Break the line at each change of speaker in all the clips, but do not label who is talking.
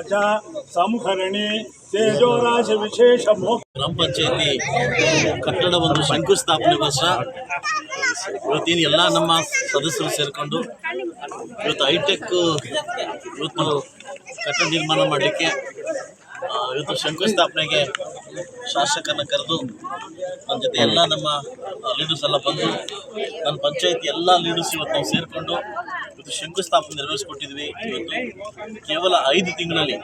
च संहरणे तेजोराश विशेष
ಗ್ರಾಮ ಪಂಚಾಯತಿ ಕಟ್ಟಡ ಒಂದು ಶಂಕುಸ್ಥಾಪನೆಗೋಸ್ಕರ ಇವತ್ತೇನು ಎಲ್ಲ ನಮ್ಮ ಸದಸ್ಯರು ಸೇರಿಕೊಂಡು ಇವತ್ತು ಹೈಟೆಕ್ ಇವತ್ತು ಕಟ್ಟಡ ನಿರ್ಮಾಣ ಮಾಡಲಿಕ್ಕೆ ಇವತ್ತು ಶಂಕುಸ್ಥಾಪನೆಗೆ ಶಾಸಕರನ್ನ ಕರೆದು ನನ್ನ ಜೊತೆ ಎಲ್ಲ ನಮ್ಮ ಲೀಡರ್ಸ್ ಎಲ್ಲ ಬಂದು ನನ್ನ ಪಂಚಾಯತಿ ಎಲ್ಲ ಲೀಡರ್ಸ್ ಇವತ್ತು ನಾವು ಸೇರಿಕೊಂಡು ಇವತ್ತು ಶಂಕುಸ್ಥಾಪನೆ ನೆರವೇರಿಸಿಕೊಟ್ಟಿದ್ವಿ. ಇವತ್ತು ಕೇವಲ 5 ತಿಂಗಳಲ್ಲಿ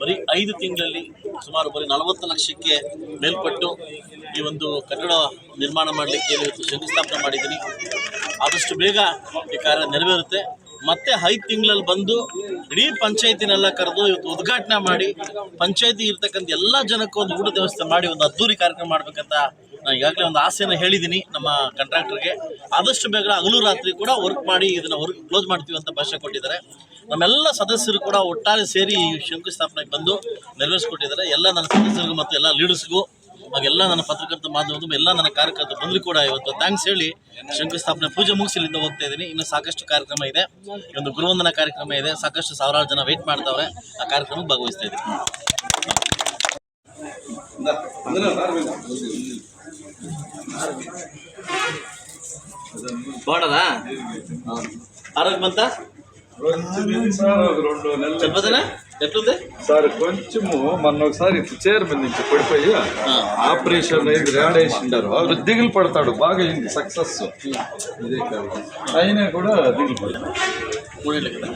ಬರೀ 5 ತಿಂಗಳಲ್ಲಿ ಸುಮಾರು ಬರೀ 40 ಲಕ್ಷಕ್ಕೆ ಮೇಲ್ಪಟ್ಟು ಈ ಒಂದು ಕಟ್ಟಡ ನಿರ್ಮಾಣ ಮಾಡಲಿಕ್ಕೆ ಇವತ್ತು ಶಂಕುಸ್ಥಾಪನೆ ಮಾಡಿದ್ದೀನಿ. ಆದಷ್ಟು ಬೇಗ ಈ ಕಾರ್ಯ ನೆರವೇರುತ್ತೆ. ಮತ್ತೆ 5 ತಿಂಗಳಲ್ಲಿ ಬಂದು ಇಡೀ ಪಂಚಾಯತಿನೆಲ್ಲ ಕರೆದು ಇವತ್ತು ಉದ್ಘಾಟನೆ ಮಾಡಿ ಪಂಚಾಯತಿ ಇರ್ತಕ್ಕಂಥ ಎಲ್ಲ ಜನಕ್ಕೂ ಒಂದು ಊಟದ ವ್ಯವಸ್ಥೆ ಮಾಡಿ ಒಂದು ಅದ್ದೂರಿ ಕಾರ್ಯಕ್ರಮ ಮಾಡಬೇಕಂತ ನಾನು ಈಗಾಗಲೇ ಒಂದು ಆಸೆಯನ್ನು ಹೇಳಿದ್ದೀನಿ ನಮ್ಮ ಕಾಂಟ್ರಾಕ್ಟರ್ಗೆ. ಆದಷ್ಟು ಬೇಗ ಹಗಲು ರಾತ್ರಿ ಕೂಡ ವರ್ಕ್ ಮಾಡಿ ಇದನ್ನು ವರ್ಕ್ ಕ್ಲೋಸ್ ಮಾಡ್ತೀವಿ ಅಂತ ಭಾಷೆ ಕೊಟ್ಟಿದ್ದಾರೆ. ನಮ್ಮೆಲ್ಲ ಸದಸ್ಯರು ಕೂಡ ಒಟ್ಟಾರೆ ಸೇರಿ ಈ ಶಂಕುಸ್ಥಾಪನೆಗೆ ಬಂದು ನೆರವೇರಿಸಿಕೊಟ್ಟಿದ್ದಾರೆ. ಎಲ್ಲ ನನ್ನ ಸದಸ್ಯರಿಗೂ ಮತ್ತು ಎಲ್ಲ ಲೀಡರ್ಸ್ಗೂ ಹಾಗೆಲ್ಲ ನನ್ನ ಪತ್ರಕರ್ತ ಮಾಧ್ಯಮದ ಎಲ್ಲ ನನ್ನ ಕಾರ್ಯಕರ್ತರು ಬಂದರೂ ಕೂಡ ಇವತ್ತು ಥ್ಯಾಂಕ್ಸ್ ಹೇಳಿ ಶಂಕುಸ್ಥಾಪನೆ ಪೂಜೆ ಮುಗಿಸಲಿಂದ ಹೋಗ್ತಾ ಇದ್ದೀನಿ. ಇನ್ನು ಸಾಕಷ್ಟು ಕಾರ್ಯಕ್ರಮ ಇದೆ, ಒಂದು ಗುರುವಂದನಾ ಕಾರ್ಯಕ್ರಮ ಇದೆ, ಸಾಕಷ್ಟು ಸಾವಿರಾರು ಜನ ವೆಯ್ಟ್ ಮಾಡ್ತಾವ್ರೆ. ಆ ಕಾರ್ಯಕ್ರಮಕ್ಕೆ ಭಾಗವಹಿಸ್ತಾ ಇದ್ದೀನಿ. బాగుంటుందా ఆరోగ్యం అంతా చెప్పదనా ఎట్లుంది
సార్ కొంచెము మొన్న ఒకసారి చైర్మన్ నుంచి పడిపోయి ఆపరేషన్ అయింది, రేడేసిండారు. వాళ్ళు దిగులు పడతాడు, బాగా అయింది సక్సెస్. ఇదే కాదు అయినా కూడా దిగులు పడతాడు.
3 ఏళ్ళ కదా.